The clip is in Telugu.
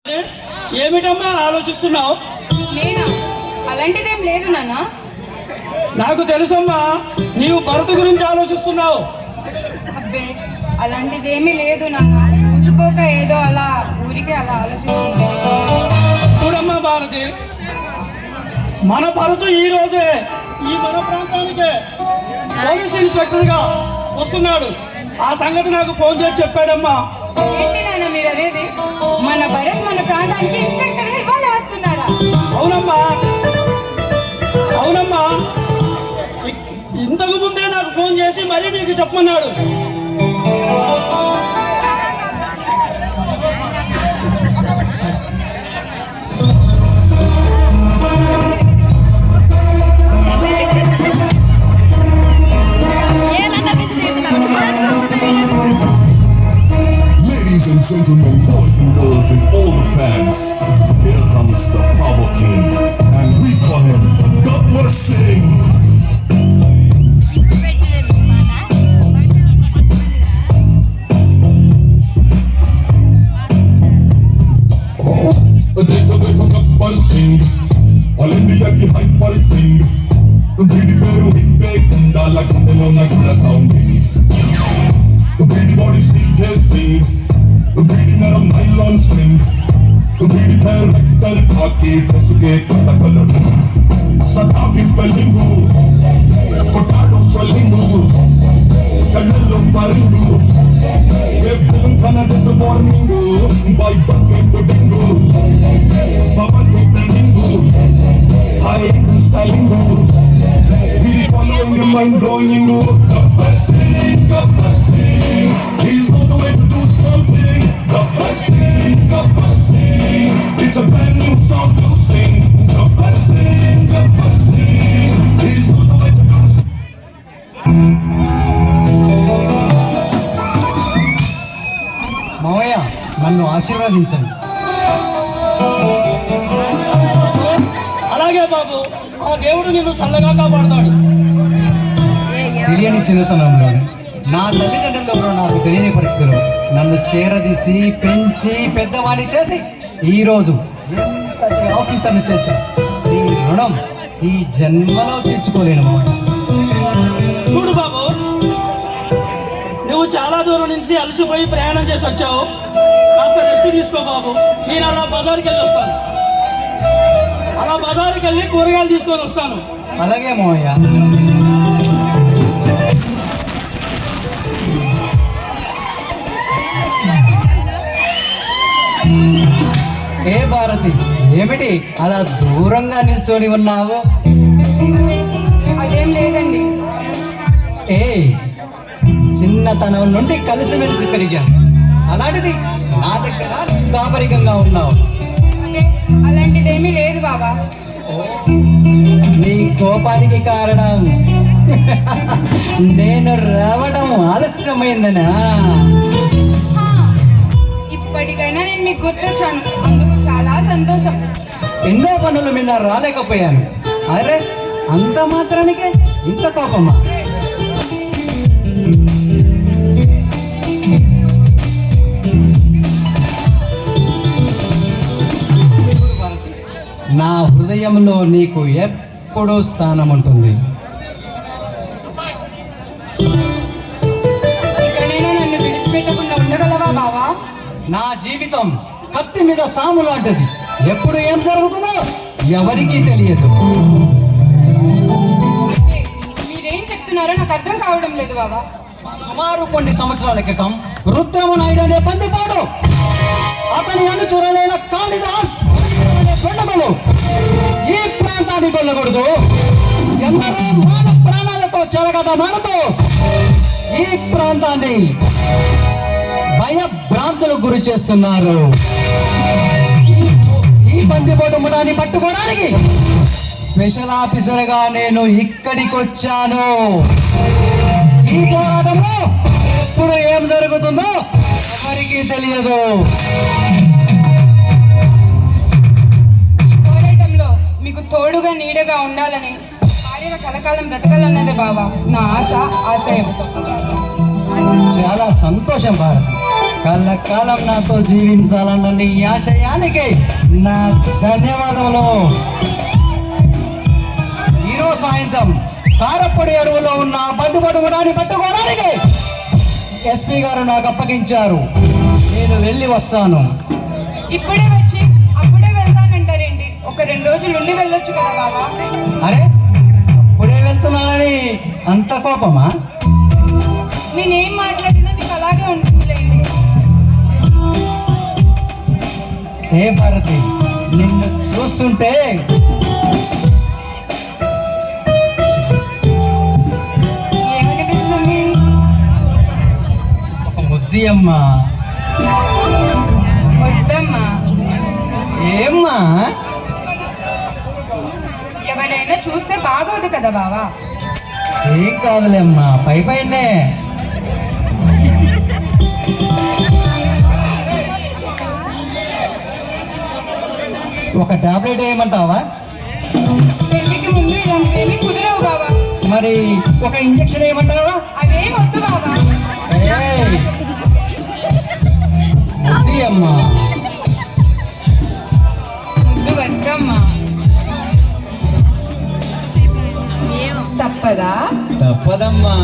ఏమిటమ్మా ఆలోచిస్తున్నావు? నేనా? అలాంటిదేం లేదు నాన్న. నాకు తెలుసమ్మా, నీవు భరత్ గురించి ఆలోచిస్తున్నావు. అబ్బే, అలాంటిదేమీ లేదు నాన్న. ఊసిపోక ఏదో అలా ఊరికే అలా ఆలోచిస్తున్నా. చూడమ్మా భారతి, మన భరత్ ఈ రోజే మన ప్రాంతానికి పోలీస్ ఇన్స్పెక్టర్ గా వస్తున్నాడు. ఆ సంగతి నాకు ఫోన్ చేసి చెప్పాడమ్మా. ఏంటి నాన్న మీరు అనేది? మన భరత్ మన ప్రాంతానికి ఇన్స్పెక్టర్ గా ఇవాళ వస్తున్నారా? అవునమ్మా, అవునమ్మా. ఇంతకు ముందే నాకు ఫోన్ చేసి మరీ నీకు చెప్పమన్నాడు. Ladies and gentlemen, boys and girls and all the fans, here comes the Power King, and we call him Gabbar Singh. Gabbar Singh, all India ki hyper Singh, tumhidi peru hitte kundala kundalo na gula sounding, tumhidi body speak has sing. बीड़ी नरम नाइलॉन स्ट्रिंग, बीड़ी पैर रखकर खाकी ड्रेस के कलर कलर, सदा की spelling, potato swelling, colour sparring, ये बिलन खाना did the warning, by bucket pudding, power to standing, high end styling, bidi following the mind drawing, Gabbar Singh, he's on the way to do something. Gabbar Singh, it's a brand new song to sing. Gabbar Singh, he's on the way to do మావయ్య, నన్ను ఆశీర్వదించండి. అలాగే బాబు, ఆ దేవుడు నిన్ను చల్లగా కాపాడుతాడు. తెలియని చిన్నతనంలో నా తల్లిదండ్రులు నాకు తెలియని పరిస్థితులు నన్ను చేరదీసి పెంచి పెద్దవాడిని చేసి ఈరోజు ఎంతటి ఆఫీసర్లు చేసి ఈ రుణం ఈ జన్మలో తెచ్చుకోలేను మావయ్య. చూడు బాబు, నువ్వు చాలా దూరం నుంచి అలసిపోయి ప్రయాణం చేసి వచ్చావు. కాస్త రెస్ట్ తీసుకో బాబు. నేను అలా బజార్కి వెళ్ళి వస్తాను. అలా బజార్కి వెళ్ళి కూరగాయలు తీసుకొని వస్తాను. అలాగే మావయ్య. ఏ భారతి, ఏమిటి అలా దూరంగా నిల్చొని ఉన్నావు? అదేం లేదండి. ఏ చిన్నతనం నుండి కలిసిమెలిసి పెరిగాం, అలాంటిది నా దగ్గర దాపరికంగా ఉన్నావు. అబ్బే, అలాంటిదేమీ లేదు బాబా. నీ కోపానికి కారణం నేను రావడం ఆలస్యమైందనా? ఇప్పటికైనా నేను మీకు గుర్తొచ్చాను, అందుకు చాలా సంతోషం. ఎన్నో పనుల మీద రాలేకపోయాను. అరే, అంత మాత్రానికే ఇంత కోపమా? నా హృదయంలో నీకు ఎప్పుడూ స్థానం ఉంటుంది. ఇకనైనా నన్ను విడిచిపెట్టకుండా ఉండగలవా బావా? నా జీవితం కత్తి మీద సాము లాంటిది. ఎప్పుడు ఏం జరుగుతుందో ఎవరికీ తెలియదు. అంటే మీరేం చెప్తున్నారో నాకు అర్థం కావడం లేదు బావా. సుమారు కొన్ని సంవత్సరాల క్రితం రుద్రమనాయుడు అనే పందిపాడు, అతని అనుచరులైన కాళిదాస్ అనే కొండలు ఈ ప్రాంతాన్ని కొల్లకూడదు, ఎందరో మాన ప్రాణాలతో చెరగద మనతో ఈ ప్రాంతాన్ని భయభ్రాంతులకు గురి చేస్తున్నారు. ఈ బందిపోటు ముఠాన్ని పట్టుకోవడానికి స్పెషల్ ఆఫీసర్గా నేను ఇక్కడికి వచ్చాను. ఈ పోరాటంలో ఎప్పుడు ఏం జరుగుతుందో ఎవరికీ తెలియదు. ఈ పోరాటంలో మీకు తోడుగా నీడగా ఉండాలని, భార్యగా కలకాలం బ్రతకాలన్నదే బావా నా ఆశ, ఆశయం. చాలా సంతోషం భారత్. కళ్ళకాలం నాతో జీవించాలన్న నీ ఆశయానికి నా ధన్యవాదములు. ఈరోజు సాయంత్రం కారపొడి అడవులో ఉన్న బంధుబడుగుడాన్ని పట్టుకోవడానికి ఎస్పీ గారు నాకు అప్పగించారు. నేను వెళ్ళి వస్తాను. ఇప్పుడే వచ్చి అప్పుడే వెళ్తానంటారేంటి? ఒక 2 రోజులు ఉండి వెళ్ళొచ్చు కదా బావా. అరే అప్పుడే వెళ్తున్నానని అంత కోపమా? నేనేం మాట్లాడినా మీకు అలాగే ఉంటుందిలేండి. ఏ భారతి, నిన్ను చూస్తుంటే ఏమనిపిస్తుంది? ఒక ముద్ది అమ్మా. వద్దమ్మా. ఏమ్మా? ఎవరైనా చూస్తే బాగోదు కదా బావా. ఏం కాదులేమ్మా, పై పైనే. ఒక టాబ్లెట్ వేయమంటావా? పెళ్లికి ముందు ఇలాంటివేమీ కుదరవు బావా. మరి ఒక ఇంజక్షన్ వేయమంటావా? అవేం వద్దు బావా. ఏయ్, ముద్ది అమ్మా. ముద్దు వద్దమ్మా. తప్పదా? తప్పదమ్మా.